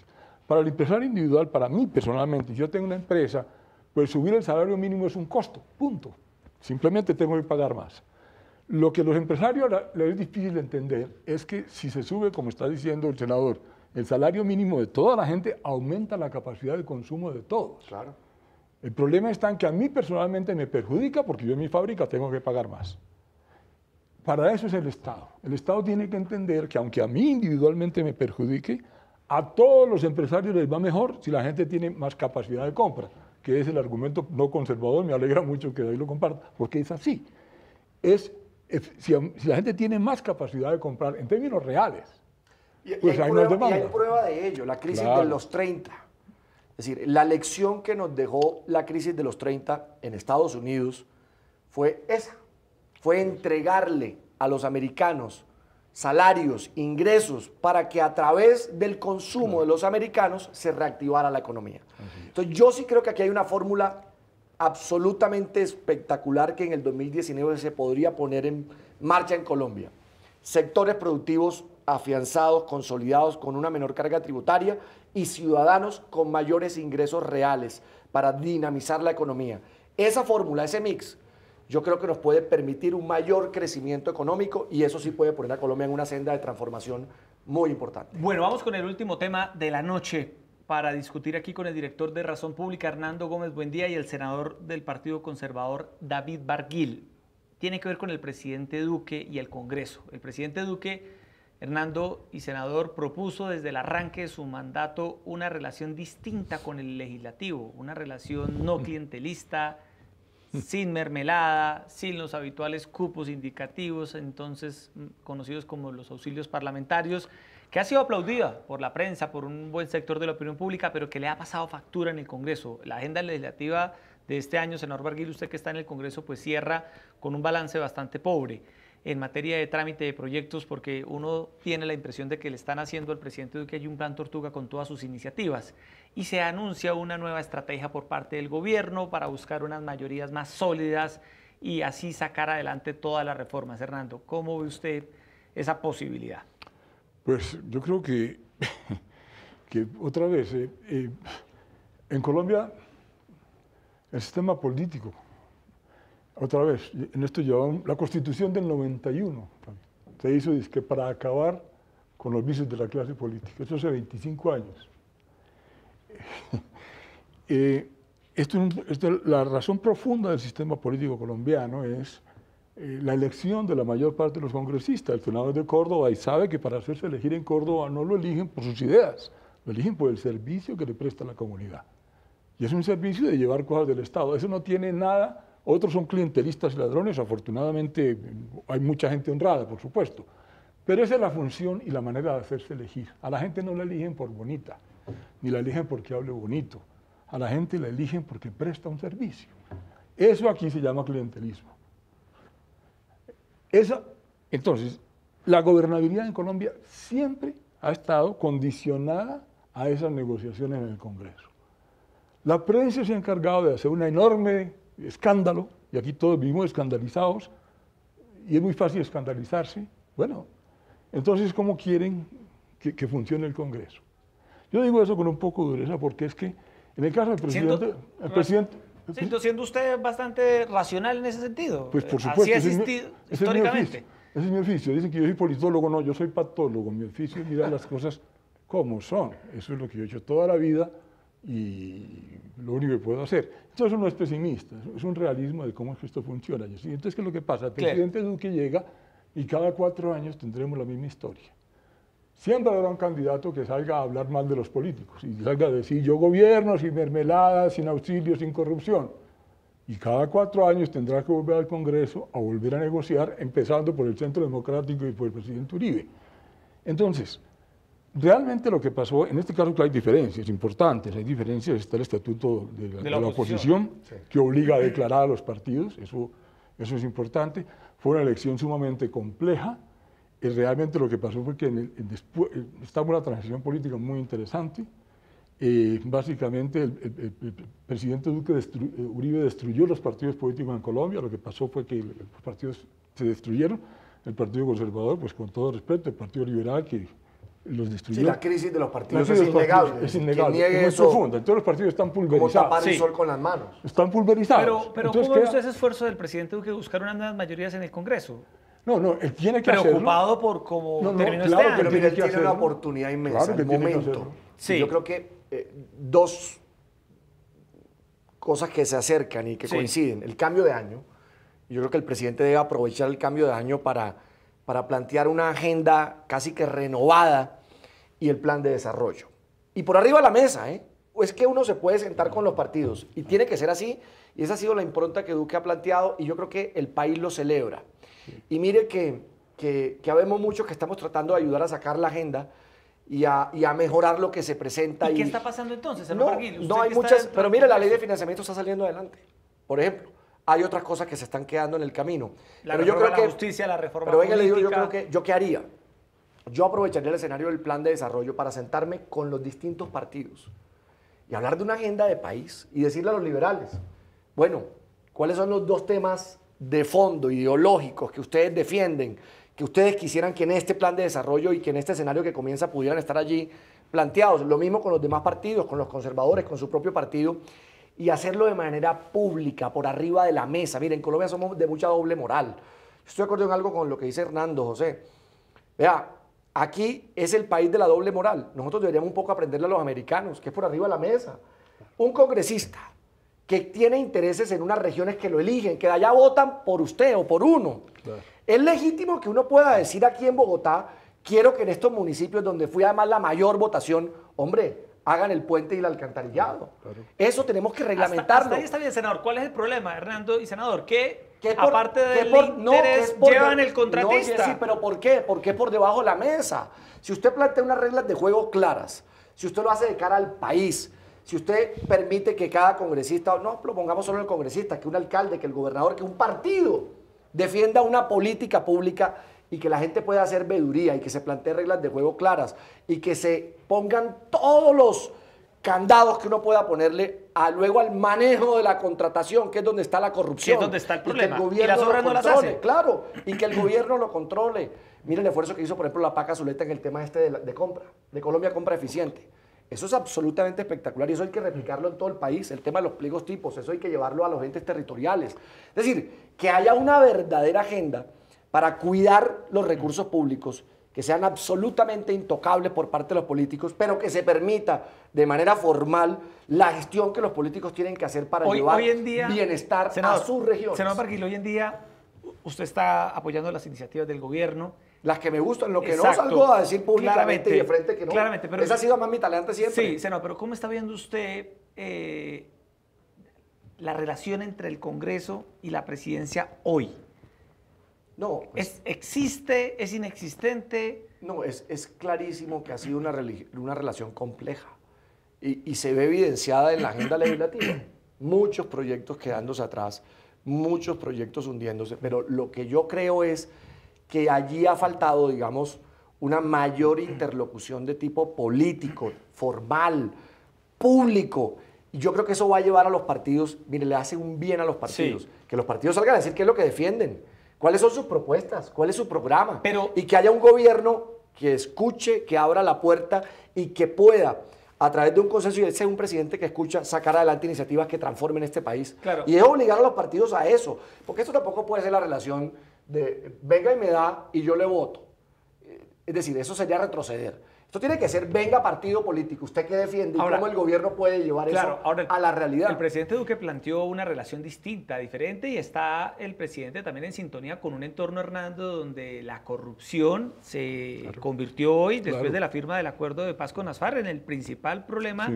para el empresario individual, para mí personalmente, si yo tengo una empresa, pues subir el salario mínimo es un costo, punto. Simplemente tengo que pagar más. Lo que a los empresarios les es difícil de entender es que si se sube, como está diciendo el senador, el salario mínimo de toda la gente, aumenta la capacidad de consumo de todos. Claro. El problema está en que a mí personalmente me perjudica porque yo en mi fábrica tengo que pagar más. para eso es el Estado. El Estado tiene que entender que aunque a mí individualmente me perjudique, a todos los empresarios les va mejor si la gente tiene más capacidad de compra, que es el argumento no conservador. Me alegra mucho que David lo comparta, porque es así. Si la gente tiene más capacidad de comprar en términos reales, pues hay más demanda. Y hay prueba de ello, la crisis Claro. de los 30. Es decir, la lección que nos dejó la crisis de los 30 en Estados Unidos fue esa. Fue entregarle a los americanos salarios, ingresos, para que a través del consumo de los americanos se reactivara la economía. Entonces yo sí creo que aquí hay una fórmula absolutamente espectacular que en el 2019 se podría poner en marcha en Colombia. Sectores productivos afianzados, consolidados, con una menor carga tributaria y ciudadanos con mayores ingresos reales para dinamizar la economía. Esa fórmula, ese mix, yo creo que nos puede permitir un mayor crecimiento económico y eso sí puede poner a Colombia en una senda de transformación muy importante. Bueno, vamos con el último tema de la noche para discutir aquí con el director de Razón Pública, Hernando Gómez Buendía, y el senador del Partido Conservador, David Barguil. Tiene que ver con el presidente Duque y el Congreso. El presidente Duque, Hernando y senador, propuso desde el arranque de su mandato una relación distinta con el legislativo, una relación no clientelista, sin mermelada, sin los habituales cupos indicativos, entonces conocidos como los auxilios parlamentarios, que ha sido aplaudida por la prensa, por un buen sector de la opinión pública, pero que le ha pasado factura en el Congreso. La agenda legislativa de este año, senador Barguil, usted que está en el Congreso, pues cierra con un balance bastante pobre en materia de trámite de proyectos, porque uno tiene la impresión de que le están haciendo al presidente Duque un plan tortuga con todas sus iniciativas, y se anuncia una nueva estrategia por parte del gobierno para buscar unas mayorías más sólidas y así sacar adelante todas las reformas. Hernando, ¿cómo ve usted esa posibilidad? Pues yo creo que otra vez, en Colombia el sistema político, otra vez, en esto llevamos la Constitución del 91, se hizo dizque para acabar con los vicios de la clase política, eso hace 25 años. La razón profunda del sistema político colombiano es la elección de la mayor parte de los congresistas. El senador de Córdoba y sabe que para hacerse elegir en Córdoba no lo eligen por sus ideas, lo eligen por el servicio que le presta a la comunidad. Y es un servicio de llevar cosas del Estado. Eso no tiene nada. Otros son clientelistas y ladrones. Afortunadamente hay mucha gente honrada, por supuesto. Pero esa es la función y la manera de hacerse elegir. A la gente no la eligen por bonita, ni la eligen porque hable bonito. A la gente la eligen porque presta un servicio. Eso aquí se llama clientelismo. Entonces, la gobernabilidad en Colombia siempre ha estado condicionada a esas negociaciones en el Congreso. La prensa se ha encargado de hacer un enorme escándalo, y aquí todos vivimos escandalizados, y es muy fácil escandalizarse. Bueno, entonces, ¿cómo quieren que funcione el Congreso? Yo digo eso con un poco de dureza porque es que en el caso del presidente... Siendo usted bastante racional en ese sentido. Pues por supuesto, así ha existido históricamente. Ese es mi oficio. Dicen que yo soy politólogo, no, yo soy patólogo. Mi oficio es mirar las cosas como son. Eso es lo que yo he hecho toda la vida y lo único que puedo hacer. Entonces uno es pesimista, es un realismo de cómo es que esto funciona. Entonces, ¿qué es lo que pasa? El presidente Duque llega y cada 4 años tendremos la misma historia. Siempre habrá un candidato que salga a hablar mal de los políticos y salga a decir, yo gobierno sin mermelada, sin auxilio, sin corrupción. Y cada 4 años tendrá que volver al Congreso a volver a negociar, empezando por el Centro Democrático y por el presidente Uribe. Entonces, realmente lo que pasó, en este caso hay diferencias importantes, hay diferencias, está el estatuto de la oposición, sí, que obliga a declarar a los partidos, eso es importante. Fue una elección sumamente compleja. Y realmente lo que pasó fue que después estaba una transición política muy interesante. Básicamente el presidente Duque Uribe destruyó los partidos políticos en Colombia. Lo que pasó fue que los partidos se destruyeron. El Partido Conservador, pues con todo respeto, el Partido Liberal que los destruyó. Sí, la crisis de los partidos es innegable. Es innegable, es muy profunda. Todos los partidos están pulverizados. Como tapar el sol con las manos. Están pulverizados. Pero ¿cómo ve usted ese esfuerzo del presidente Duque de buscar unas nuevas mayorías en el Congreso? No, él tiene que preocupado hacerlo. Por cómo terminó claro, este año. Pero mira, él tiene una oportunidad inmensa. Claro que el tiene que momento. hacerlo. Sí. Yo creo que 2 cosas que se acercan y que coinciden. El cambio de año Yo creo que el presidente debe aprovechar el cambio de año para plantear una agenda casi que renovada y el plan de desarrollo. Y por arriba de la mesa, es que uno se puede sentar con los partidos y tiene que ser así, y esa ha sido la impronta que Duque ha planteado y yo creo que el país lo celebra. Y mire que habemos muchos que estamos tratando de ayudar a sacar la agenda y a mejorar lo que se presenta. ¿Y qué está pasando entonces? No hay muchas, pero mire, la ley de financiamiento está saliendo adelante. Por ejemplo, hay otras cosas que se están quedando en el camino. Pero yo creo que la justicia, la reforma política. Pero venga, le digo, ¿yo qué haría? Yo aprovecharía el escenario del plan de desarrollo para sentarme con los distintos partidos y hablar de una agenda de país y decirle a los liberales, bueno, ¿cuáles son los 2 temas de fondo ideológicos que ustedes defienden, que ustedes quisieran que en este plan de desarrollo y que en este escenario que comienza pudieran estar allí planteados? Lo mismo con los demás partidos, con los conservadores, con su propio partido, y hacerlo de manera pública, por arriba de la mesa. Miren, en Colombia somos de mucha doble moral. Estoy de acuerdo en algo con lo que dice Hernando, José. Vea, aquí es el país de la doble moral. Nosotros deberíamos un poco aprenderle a los americanos, que es por arriba de la mesa. Un congresista que tiene intereses en unas regiones que lo eligen, que de allá votan por usted o por uno. Claro. Es legítimo que uno pueda decir aquí en Bogotá, quiero que en estos municipios donde fui además la mayor votación, hombre, hagan el puente y el alcantarillado. Claro. Eso tenemos que reglamentarlo. Hasta ahí está bien, senador. ¿Cuál es el problema, Hernando y senador? Que aparte del interés llevan el contratista. No, sí, pero ¿por qué? ¿Por qué por debajo de la mesa? Si usted plantea unas reglas de juego claras, si usted lo hace de cara al país, si usted permite que cada congresista, no lo pongamos solo el congresista, que un alcalde, que el gobernador, que un partido defienda una política pública y que la gente pueda hacer veeduría y que se planteen reglas de juego claras y que se pongan todos los candados que uno pueda ponerle luego al manejo de la contratación, que es donde está la corrupción. Que es donde está el problema. Y que el gobierno las obras no las hace. Claro, y que el gobierno lo controle. Miren el esfuerzo que hizo, por ejemplo, la PAC Zuleta en el tema de compra, de Colombia Compra Eficiente. Eso es absolutamente espectacular y eso hay que replicarlo en todo el país. El tema de los pliegos tipos, eso hay que llevarlo a los entes territoriales. Es decir, que haya una verdadera agenda para cuidar los recursos públicos, que sean absolutamente intocables por parte de los políticos, pero que se permita de manera formal la gestión que los políticos tienen que hacer para llevar hoy en día, bienestar a sus regiones. Senador Barguil, hoy en día usted está apoyando las iniciativas del gobierno. Las que me gustan, lo que no salgo a decir públicamente y de frente que no. Claramente, pero esa ha sido más mi talante siempre. Sí, senador, pero ¿cómo está viendo usted la relación entre el Congreso y la presidencia hoy? No. ¿Existe? ¿Es inexistente? No, es clarísimo que ha sido una relación compleja y se ve evidenciada en la agenda legislativa. Muchos proyectos quedándose atrás, muchos proyectos hundiéndose, pero lo que yo creo es que allí ha faltado, digamos, una mayor interlocución de tipo político, formal, público. Y yo creo que eso va a llevar a los partidos, mire, le hace un bien a los partidos, sí, que los partidos salgan a decir qué es lo que defienden, cuáles son sus propuestas, cuál es su programa, y que haya un gobierno que escuche, que abra la puerta y que pueda, a través de un consenso, y ese es un presidente que escucha, sacar adelante iniciativas que transformen este país. Claro. Y es obligar a los partidos a eso, porque esto tampoco puede ser la relación de venga y me da y yo le voto. Es decir, eso sería retroceder. Esto tiene que ser, venga partido político, usted qué defiende y cómo el gobierno puede llevar eso a la realidad. El presidente Duque planteó una relación distinta, diferente, y está el presidente también en sintonía con un entorno, Hernando, donde la corrupción se convirtió hoy, después de la firma del acuerdo de paz con las FARC, en el principal problema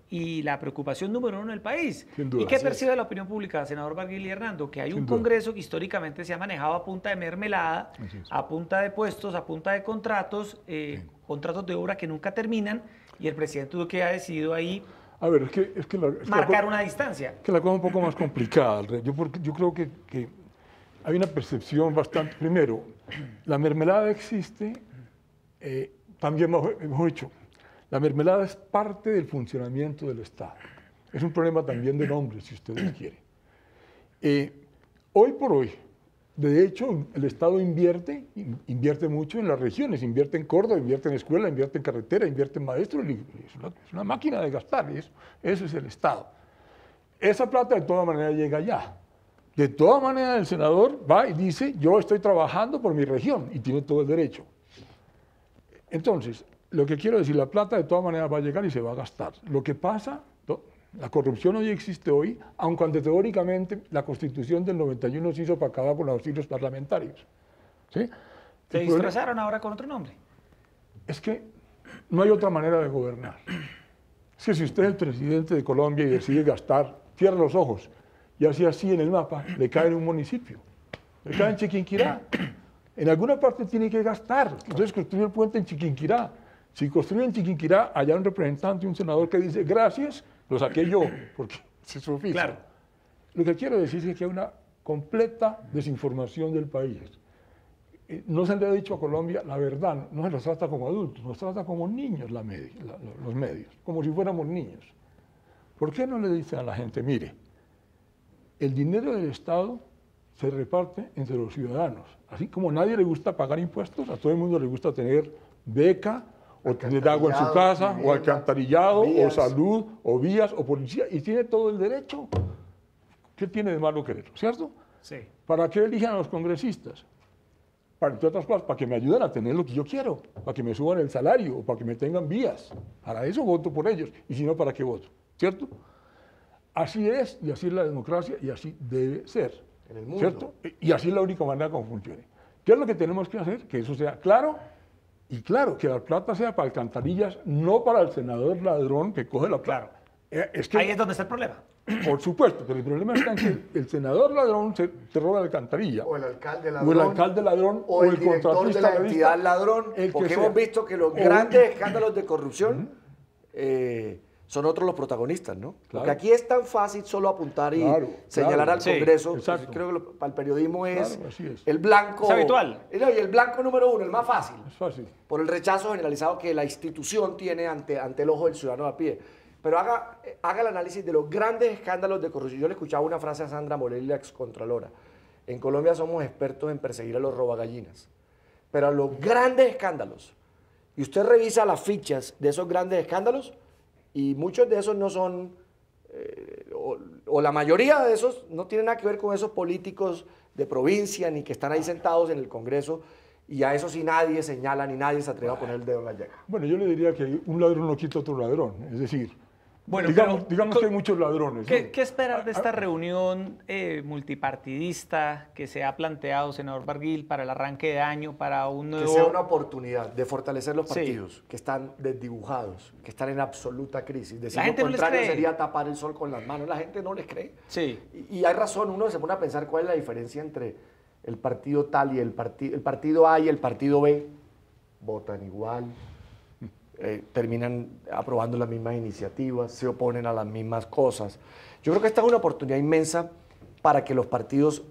y la preocupación número uno del país. ¿Y qué percibe la opinión pública, senador Barguil y Hernando? Que hay un Congreso que históricamente se ha manejado a punta de mermelada, a punta de puestos, a punta de contratos, contratos de obra que nunca terminan, y el presidente Duque ha decidido ahí marcar una distancia. Que la cosa es un poco más complicada. Yo creo que hay una percepción bastante... Primero, la mermelada existe, también, mejor dicho, la mermelada es parte del funcionamiento del Estado. Es un problema también de nombre, si ustedes quieren. Hoy por hoy, de hecho, el Estado invierte mucho en las regiones, invierte en Córdoba, invierte en escuela, invierte en carretera, invierte en maestros, es una máquina de gastar, eso es el Estado. Esa plata de todas maneras llega allá. De todas maneras el senador va y dice, yo estoy trabajando por mi región, y tiene todo el derecho. Entonces, lo que quiero decir, la plata de todas maneras va a llegar y se va a gastar. Lo que pasa, La corrupción hoy existe hoy, aun cuando teóricamente la Constitución del 91 se hizo para acabar con los auxilios parlamentarios. ¿Sí? Se disfrazaron ahora con otro nombre. Es que no hay otra manera de gobernar. Es que si usted es el presidente de Colombia y decide gastar, cierra los ojos y hace así en el mapa, le cae en un municipio, le cae en Chiquinquirá. En alguna parte tiene que gastar. Entonces construye el puente en Chiquinquirá. Si construye en Chiquinquirá, allá un representante, un senador que dice gracias, lo saqué yo, porque es su oficio. Claro. Lo que quiero decir es que hay una completa desinformación del país. No se le ha dicho a Colombia la verdad, no se nos trata como adultos, nos trata como niños los medios, como si fuéramos niños. ¿Por qué no le dicen a la gente, mire, el dinero del Estado se reparte entre los ciudadanos? Así como a nadie le gusta pagar impuestos, a todo el mundo le gusta tener beca, o tener agua en su casa, vivienda, o alcantarillado, vías, o salud, o vías, o policía, y tiene todo el derecho. ¿Qué tiene de malo quererlo, cierto? Sí. ¿Para qué eligen a los congresistas? Para, entre otras cosas, para que me ayuden a tener lo que yo quiero, para que me suban el salario, o para que me tengan vías. Para eso voto por ellos, y si no, ¿para qué voto? ¿Cierto? Así es, y así es la democracia, y así debe ser. En el mundo. ¿Cierto? Y así es la única manera como funcione. ¿Qué es lo que tenemos que hacer? Que eso sea claro, y claro, que la plata sea para alcantarillas, no para el senador ladrón que coge la plata. Es que, ahí es donde está el problema. Por supuesto, pero el problema está en que el senador ladrón se roba la alcantarilla. O el alcalde ladrón. O el alcalde ladrón. O el director de la entidad ladrón. Porque hemos visto que los grandes escándalos de corrupción son otros los protagonistas, ¿no? Claro. Porque aquí es tan fácil solo apuntar y señalar al Congreso. Sí, creo que para el periodismo es el blanco. Es habitual. Y el blanco número uno, el más fácil. Es fácil. Por el rechazo generalizado que la institución tiene ante el ojo del ciudadano a pie. Pero haga el análisis de los grandes escándalos de corrupción. Yo le escuchaba una frase a Sandra Morelli, la excontralora. En Colombia somos expertos en perseguir a los robagallinas. Pero a los grandes escándalos, y usted revisa las fichas de esos grandes escándalos, y muchos de esos no son, o la mayoría de esos no tienen nada que ver con esos políticos de provincia, ni que están ahí sentados en el Congreso, y a eso sí nadie señala, ni nadie se atreve a poner el dedo en la llaga. Bueno, yo le diría que un ladrón no quita otro ladrón, es decir, bueno, digamos que hay muchos ladrones. ¿Qué esperar de esta reunión multipartidista que se ha planteado, senador Barguil, para el arranque de año, para un nuevo... Que sea una oportunidad de fortalecer los partidos que están desdibujados, que están en absoluta crisis. Decir lo contrario sería tapar el sol con las manos. La gente no les cree. Sí. Y hay razón, uno se pone a pensar cuál es la diferencia entre el partido tal y el partido A y el partido B. Votan igual. Terminan aprobando las mismas iniciativas, se oponen a las mismas cosas. Yo creo que esta es una oportunidad inmensa para que los partidos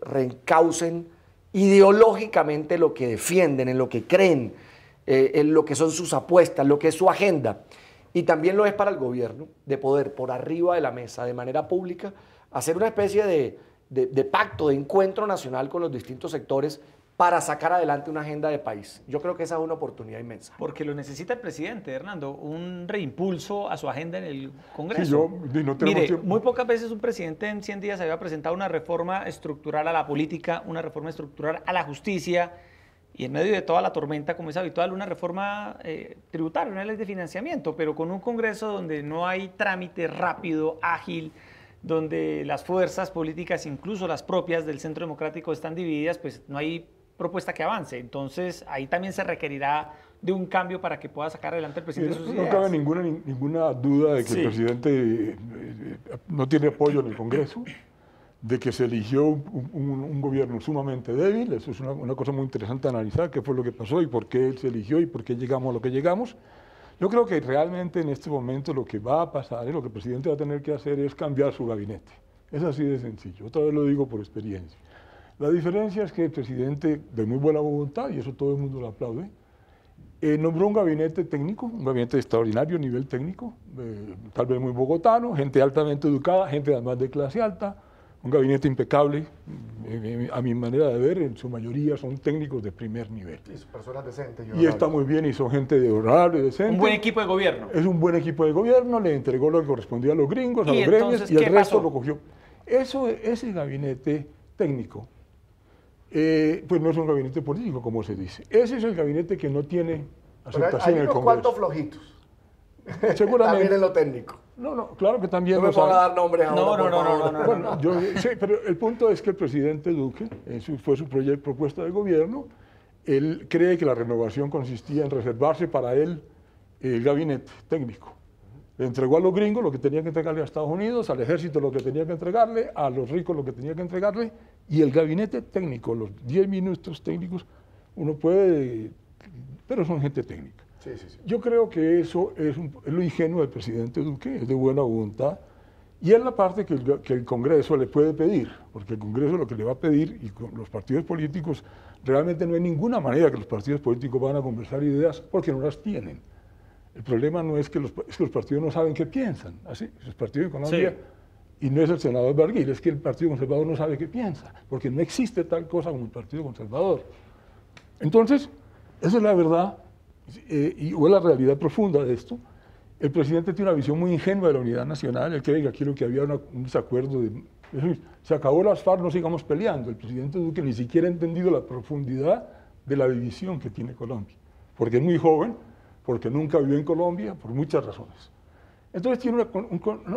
reencaucen ideológicamente lo que defienden, en lo que creen, en lo que son sus apuestas, lo que es su agenda. Y también lo es para el gobierno, de poder por arriba de la mesa, de manera pública, hacer una especie de pacto, de encuentro nacional con los distintos sectores para sacar adelante una agenda de país. Yo creo que esa es una oportunidad inmensa. Porque lo necesita el presidente, Hernando, un reimpulso a su agenda en el Congreso. Sí, Mire, muy pocas veces un presidente en 100 días había presentado una reforma estructural a la política, una reforma estructural a la justicia, y en medio de toda la tormenta, como es habitual, una reforma tributaria, una ley de financiamiento, pero con un Congreso donde no hay trámite rápido, ágil, donde las fuerzas políticas, incluso las propias del Centro Democrático, están divididas, pues no hay propuesta que avance. Entonces, ahí también se requerirá de un cambio para que pueda sacar adelante el presidente sus ideas. No cabe ninguna duda de que el presidente no tiene apoyo en el Congreso, de que se eligió un gobierno sumamente débil. Eso es una cosa muy interesante analizar, qué fue lo que pasó y por qué se eligió y por qué llegamos a lo que llegamos. Yo creo que realmente en este momento lo que va a pasar y lo que el presidente va a tener que hacer es cambiar su gabinete. Es así de sencillo. Otra vez lo digo por experiencia. La diferencia es que el presidente, de muy buena voluntad, y eso todo el mundo lo aplaude, nombró un gabinete técnico, un gabinete de extraordinario nivel técnico, tal vez muy bogotano, gente altamente educada, gente además de clase alta, un gabinete impecable, a mi manera de ver, en su mayoría son técnicos de primer nivel. Y son personas decentes. Y está muy bien, y son gente de honorable, decente. Un buen equipo de gobierno. Es un buen equipo de gobierno, le entregó lo que correspondía a los gringos, a los gremios, y el resto lo cogió. Ese gabinete técnico, pues no es un gabinete político, como se dice. Ese es el gabinete que no tiene aceptación en el Congreso. Hay unos cuantos flojitos. Seguramente. También en lo técnico. No, claro que también No me van a dar nombres ahora, No. Bueno, yo sé, pero el punto es que el presidente Duque, fue su propuesta de gobierno, él cree que la renovación consistía en reservarse para él el gabinete técnico. Le entregó a los gringos lo que tenía que entregarle a Estados Unidos, al ejército lo que tenía que entregarle, a los ricos lo que tenía que entregarle, y el gabinete técnico, los 10 ministros técnicos, uno puede, pero son gente técnica. Sí. Yo creo que eso es lo ingenuo del presidente Duque, es de buena voluntad, y es la parte que el Congreso le puede pedir, porque el Congreso lo que le va a pedir, y con los partidos políticos, realmente no hay ninguna manera que los partidos políticos van a conversar ideas porque no las tienen. El problema no es que los partidos no saben qué piensan, así, los partidos de Colombia, sí. Y no es el senador Barguil, es que el Partido Conservador no sabe qué piensa, porque no existe tal cosa como el Partido Conservador. Entonces, esa es la verdad, o es la realidad profunda de esto. El presidente tiene una visión muy ingenua de la unidad nacional, él cree que aquí lo que había un desacuerdo, se acabó las FARC, no sigamos peleando. El presidente Duque ni siquiera ha entendido la profundidad de la división que tiene Colombia, porque es muy joven, porque nunca vivió en Colombia, por muchas razones. Entonces tiene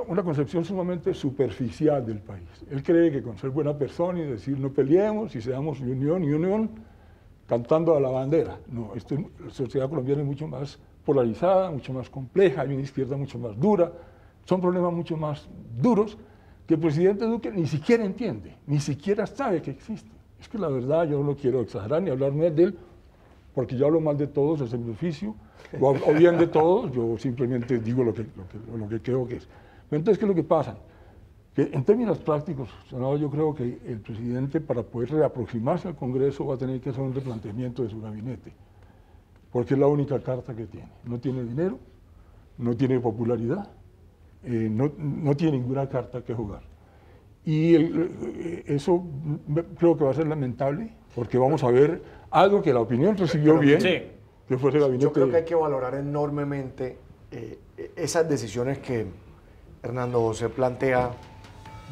una concepción sumamente superficial del país. Él cree que con ser buena persona y decir no peleemos y seamos unión, cantando a la bandera. No, la sociedad colombiana es mucho más polarizada, mucho más compleja, hay una izquierda mucho más dura, son problemas mucho más duros que el presidente Duque ni siquiera entiende, ni siquiera sabe que existen. Es que la verdad yo no quiero exagerar ni hablar mal de él, porque yo hablo mal de todos, es mi oficio, o bien de todos, yo simplemente digo lo que creo que es. Pero entonces, ¿qué es lo que pasa? Que en términos prácticos, senador, yo creo que el presidente, para poder reaproximarse al Congreso, va a tener que hacer un replanteamiento de su gabinete, porque es la única carta que tiene. No tiene dinero, no tiene popularidad, no tiene ninguna carta que jugar. Y eso creo que va a ser lamentable, porque vamos a ver algo que la opinión recibió bien, sí. Que fue ese gabinete. Yo creo que hay que valorar enormemente esas decisiones que Hernando José plantea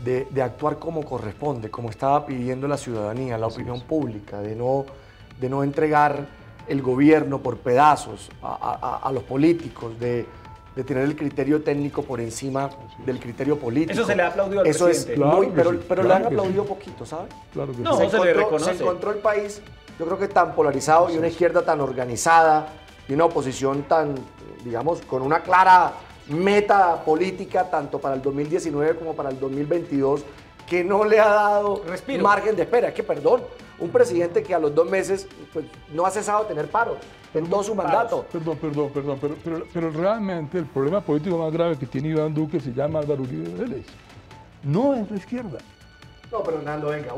de actuar como corresponde, como estaba pidiendo la ciudadanía, la opinión pública, de no entregar el gobierno por pedazos a los políticos, de tener el criterio técnico por encima del criterio político. Eso se le ha aplaudido al presidente. Claro pero le han aplaudido poquito, ¿sabe? Claro que no, se le reconoce. Se encontró el país, yo creo que tan polarizado, y una izquierda tan organizada, y una oposición tan, digamos, con una clara meta política, tanto para el 2019 como para el 2022, que no le ha dado margen de espera. Es que, perdón, un presidente que a los 2 meses pues, no ha cesado de tener paro en todo su mandato. Perdón, pero realmente el problema político más grave que tiene Iván Duque se llama Álvaro Uribe Vélez. No es la izquierda. No, pero Hernando, venga,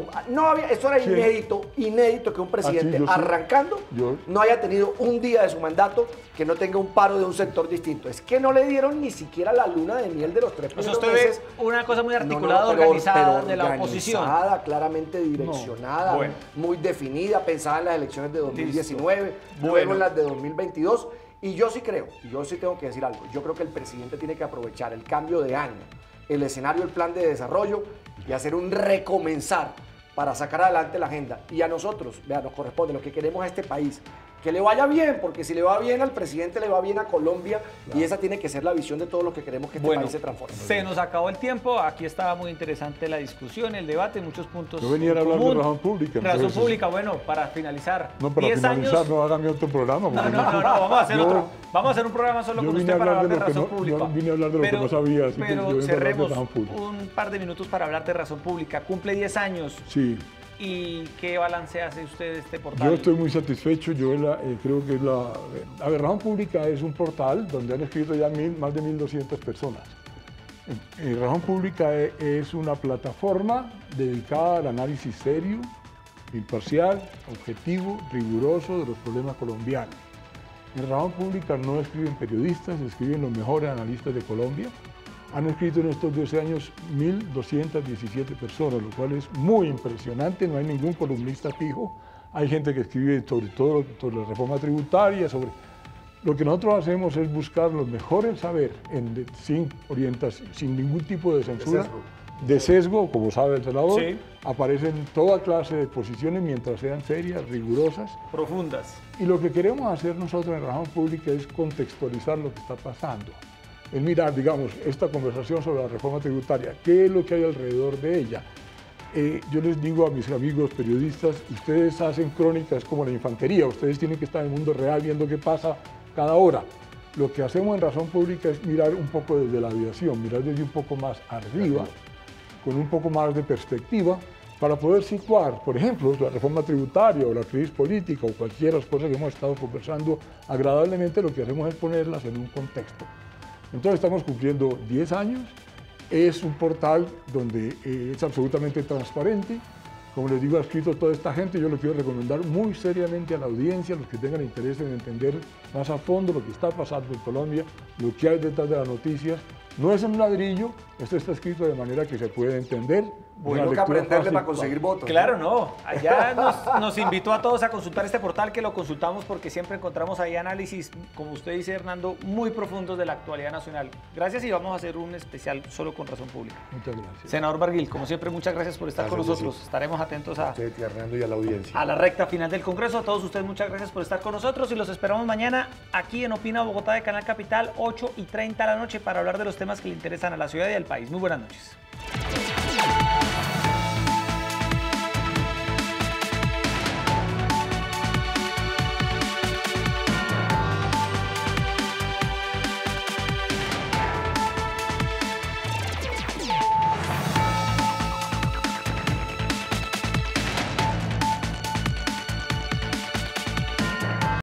eso era inédito que un presidente arrancando no haya tenido un día de su mandato que no tenga un paro de un sector distinto. Es que no le dieron ni siquiera la luna de miel de los 3 primeros meses. Una cosa muy articulada, organizada de la oposición. Claramente direccionada, muy definida, pensada en las elecciones de 2019, luego en las de 2022. Y yo sí creo, y yo sí tengo que decir algo, yo creo que el presidente tiene que aprovechar el cambio de año, el escenario, el plan de desarrollo y hacer un recomenzar para sacar adelante la agenda. Y a nosotros, vea, nos corresponde, lo que queremos a este país, que le vaya bien, porque si le va bien al presidente, le va bien a Colombia, claro. Y esa tiene que ser la visión de todos los que queremos que este país se transforme. Se nos acabó el tiempo, aquí estaba muy interesante la discusión, el debate, muchos puntos. Yo venía a hablar de razón pública. Razón pública, bueno, para finalizar. No, para finalizar, no hágame otro programa. No, vamos a hacer otro. Vamos a hacer un programa solo con usted para hablar de razón pública. Yo vine a hablar de lo que no sabía, así pero cerremos un par de minutos para hablar de razón pública. Cumple 10 años. Sí. ¿Y qué balance hace usted de este portal? Yo estoy muy satisfecho, creo que Razón Pública es un portal donde han escrito ya más de 1.200 personas. Razón Pública es una plataforma dedicada al análisis serio, imparcial, objetivo, riguroso de los problemas colombianos. En Razón Pública no escriben periodistas, escriben los mejores analistas de Colombia. Han escrito en estos 12 años 1.217 personas, lo cual es muy impresionante, no hay ningún columnista fijo. Hay gente que escribe sobre todo sobre la reforma tributaria, sobre... Lo que nosotros hacemos es buscar los mejores saber, sin orientación, sin ningún tipo de censura, de sesgo, como sabe el senador. Sí. Aparecen toda clase de posiciones mientras sean serias, rigurosas. Profundas. Y lo que queremos hacer nosotros en Razón Pública es contextualizar lo que está pasando. es mirar, digamos, esta conversación sobre la reforma tributaria, qué es lo que hay alrededor de ella. Yo les digo a mis amigos periodistas, ustedes hacen crónicas como la infantería, ustedes tienen que estar en el mundo real viendo qué pasa cada hora. Lo que hacemos en Razón Pública es mirar un poco desde la aviación, mirar desde un poco más arriba, con un poco más de perspectiva, para poder situar, por ejemplo, la reforma tributaria o la crisis política o cualquier cosa que hemos estado conversando agradablemente, lo que hacemos es ponerlas en un contexto. Entonces estamos cumpliendo 10 años, es un portal donde es absolutamente transparente. Como les digo, ha escrito toda esta gente, yo lo quiero recomendar muy seriamente a la audiencia, los que tengan interés en entender más a fondo lo que está pasando en Colombia, lo que hay detrás de las noticias. No es un ladrillo, esto está escrito de manera que se puede entender. Bueno, que aprenderle para conseguir votos. Claro, no. Allá nos invitó a todos a consultar este portal, que lo consultamos porque siempre encontramos ahí análisis, como usted dice, Hernando, muy profundos de la actualidad nacional. Gracias, y vamos a hacer un especial solo con Razón Pública. Muchas gracias. Senador Barguil, como siempre, muchas gracias por estar con nosotros. Sí. Estaremos atentos a usted, Hernando, y a la audiencia. A la recta final del Congreso. A todos ustedes, muchas gracias por estar con nosotros y los esperamos mañana aquí en Opina Bogotá de Canal Capital, 8:30 de la noche, para hablar de los temas que le interesan a la ciudad y al país. Muy buenas noches.